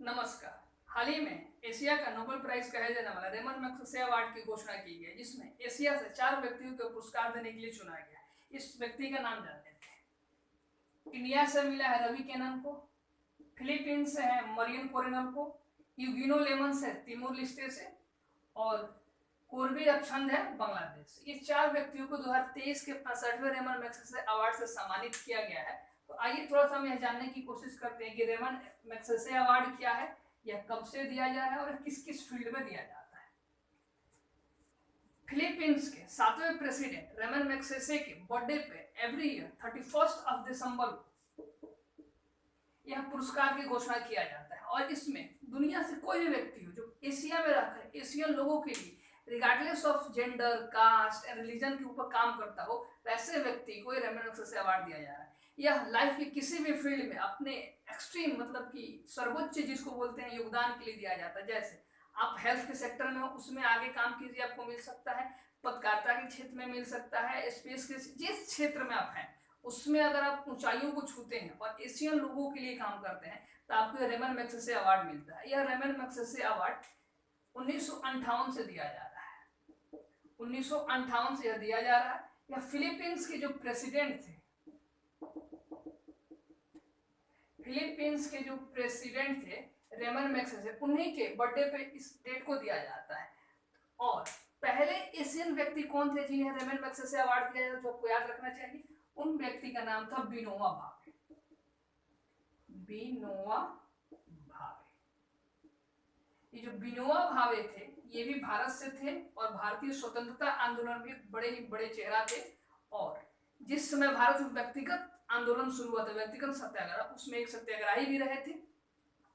नमस्कार। हाल ही में एशिया का नोबेल प्राइज कहे जाने वाला रेमन मैग्सेसे अवार्ड की घोषणा की गई, जिसमें एशिया से 4 व्यक्तियों को पुरस्कार देने के लिए चुना गया। इस व्यक्ति का नाम जानते हैं। इंडिया से मिला है रवि केनन को, फिलीपींस से है मरियन कोरेनल को, यूगिनो लेमन से तिमोर लिस्टे से और कोरबी रक्षण है बांग्लादेश। ये 4 व्यक्तियों को 2023 के 65वें रेमन मैग्सेसे अवार्ड से सम्मानित किया गया है। तो आइए थोड़ा सा हम यह जानने की कोशिश करते हैं कि रेमन मैग्सेसे अवार्ड क्या है, यह कब से दिया जा रहा है और किस किस फील्ड में दिया जाता है। फिलीपींस के 7वें प्रेसिडेंट रेमन मैग्सेसे के बर्थडे पे एवरी ईयर 31 दिसंबर को यह पुरस्कार की घोषणा किया जाता है और इसमें दुनिया से कोई भी व्यक्ति हो जो एशिया में रहकर एशियन लोगों के लिए regardless of gender, caste and religion के ऊपर काम करता हो, वैसे व्यक्ति को रेमन मैग्सेसे अवार्ड दिया जा रहा है। यह लाइफ के किसी भी फील्ड में अपने एक्सट्रीम मतलब कि सर्वोच्च जिसको बोलते हैं योगदान के लिए दिया जाता है। जैसे आप हेल्थ के सेक्टर में हो, उसमें आगे काम कीजिए, आपको मिल सकता है। पत्रकारिता के क्षेत्र में मिल सकता है। स्पेस के जिस क्षेत्र में आप हैं उसमें अगर आप ऊंचाइयों को छूते हैं और एशियन लोगों के लिए काम करते हैं तो आपको रेमन मैग्सेसे अवार्ड मिलता है। यह रेमन मैग्सेसे अवार्ड 1958 से दिया जा रहा है। 1958 से यह दिया जा रहा है। यह फिलीपींस के जो प्रेसिडेंट थे, फिलीपींस के जो प्रेसिडेंट थे रेमन मैग्सेसे, उन्हीं के बर्थडे पे इस डेट को दिया जाता है। और पहले एशियन व्यक्ति कौन थे जिन्हें रेमन मैग्सेसे अवार्ड दिया जाता है, जो आपको याद रखना चाहिए। उन व्यक्ति का नाम था विनोबा भावे। विनोबा भावे, ये जो विनोबा भावे थे ये भी भारत से थे और भारतीय स्वतंत्रता आंदोलन में बड़े ही बड़े चेहरा थे। और जिस समय भारत में व्यक्तिगत आंदोलन शुरू हुआ था, व्यक्तिगत सत्याग्रह, उसमें एक सत्याग्रही भी रहे थे।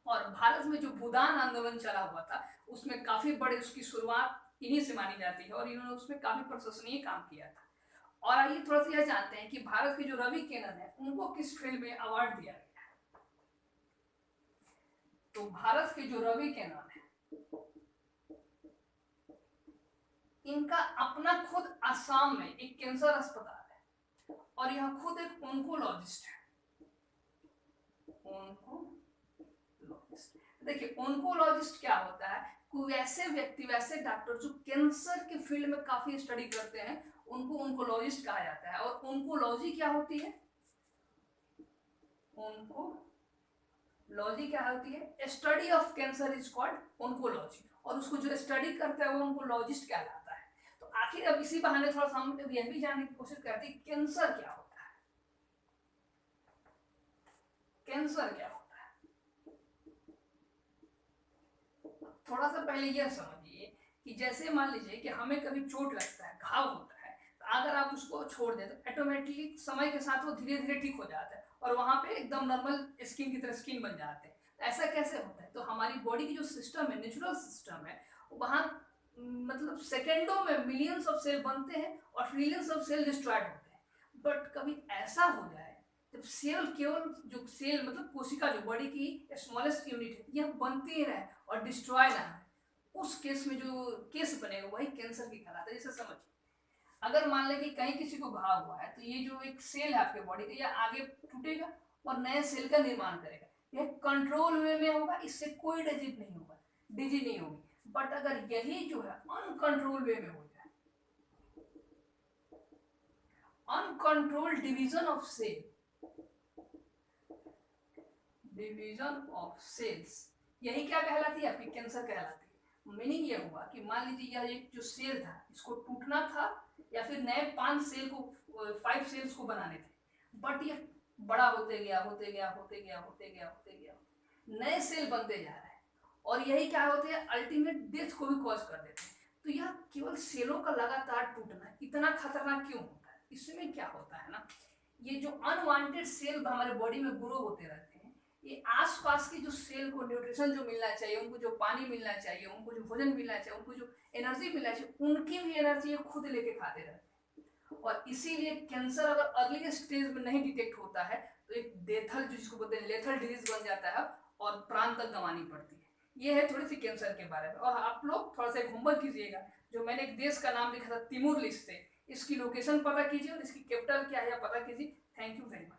और भारत में जो भूदान आंदोलन चला हुआ था उसमें काफी बड़े उसकी शुरुआत इन्हीं से मानी जाती है और इन्होंने उसमें काफी प्रशंसनीय काम किया था। और आइए थोड़ा सा यह जानते हैं कि भारत के जो रवि केनन है उनको किस फील्ड में अवार्ड दिया गया है। तो भारत के जो रवि केनन है इनका अपना खुद असम में एक कैंसर अस्पताल है और यह खुद एक ऑन्कोलॉजिस्ट है। देखिए ऑन्कोलॉजिस्ट क्या होता है, कोई वैसे व्यक्ति, वैसे डॉक्टर जो कैंसर के फील्ड में काफी स्टडी करते हैं उनको ऑन्कोलॉजिस्ट कहा जाता है। और ऑन्कोलॉजी क्या होती है, ऑन्कोलॉजी क्या होती है, study of cancer is called oncology. और उसको जो स्टडी करता है वो ऑन्कोलॉजिस्ट कहलाता है। तो आखिर अब इसी बहाने थोड़ा सा हम यह भी जानने की कोशिश करते हैं कैंसर क्या होता है। कैंसर क्या होता है, थोड़ा सा पहले यह समझिए कि जैसे मान लीजिए कि हमें कभी चोट लगता है, घाव होता है, तो अगर आप उसको छोड़ दें तो ऑटोमेटिकली समय के साथ वो धीरे धीरे ठीक हो जाता है और वहां पे एकदम नॉर्मल स्किन की तरह स्किन बन जाते हैं। तो ऐसा कैसे होता है, तो हमारी बॉडी की जो सिस्टम है, नेचुरल सिस्टम है, वहां मतलब सेकेंडों में मिलियंस ऑफ सेल बनते हैं और ट्रिलियंस ऑफ सेल डिस्ट्रॉयड होते हैं। बट कभी ऐसा हो जाए जब सेल, केवल जो सेल मतलब कोशिका, जो बॉडी की स्मॉलेस्ट यूनिट है, यह बनती रहे और डिस्ट्रॉय ना है, उस केस में जो केस बनेगा वही कैंसर की कहलाता है। जैसे समझिए अगर मान लें कि कहीं किसी को घाव हुआ है तो ये जो एक सेल है आपके बॉडी का, यह आगे टूटेगा और नए सेल का निर्माण करेगा। यह कंट्रोल वे में होगा, इससे कोई डिजीज नहीं होगा, डिजीज नहीं होगी। बट अगर यही जो है अनकंट्रोल वे में हो जाए, uncontrol division of cell, division of cells, यही क्या कहलाती है, आपकी कैंसर कहलाती है। मीनिंग ये हुआ कि मान लीजिए यह एक जो सेल था इसको टूटना था या फिर नए 5 सेल को, 5 सेल्स को बनाने थे, बट ये बड़ा होते गया, होते गया, होते गया, होते गया, होते गया, नए सेल बनते जा रहे हैं और यही क्या होते हैं, अल्टीमेट डेथ को भी कॉज कर देते हैं। तो यह केवल सेलों का लगातार टूटना इतना खतरनाक क्यों होता है, इसमें क्या होता है ना, ये जो अनवांटेड सेल हमारे बॉडी में ग्रो होते रहते हैं, ये आसपास के जो सेल को न्यूट्रिशन जो मिलना चाहिए, उनको जो पानी मिलना चाहिए, उनको जो भोजन मिलना चाहिए, उनको जो एनर्जी मिलना चाहिए, उनकी भी एनर्जी ये खुद लेके खाते रहते हैं। और इसीलिए कैंसर अगर अर्ली स्टेज में नहीं डिटेक्ट होता है तो एक डेथल, जिसको बोलते हैं लेथल डिजीज बन जाता है और प्राण तक गंवानी पड़ती है। ये है थोड़ी सी कैंसर के बारे में। और आप लोग थोड़ा सा होमवर्क कीजिएगा, जो मैंने एक देश का नाम लिखा था तिमोर लिस्टे, इसकी लोकेशन पता कीजिए और इसकी कैपिटल क्या है पता कीजिए। Thank you very much.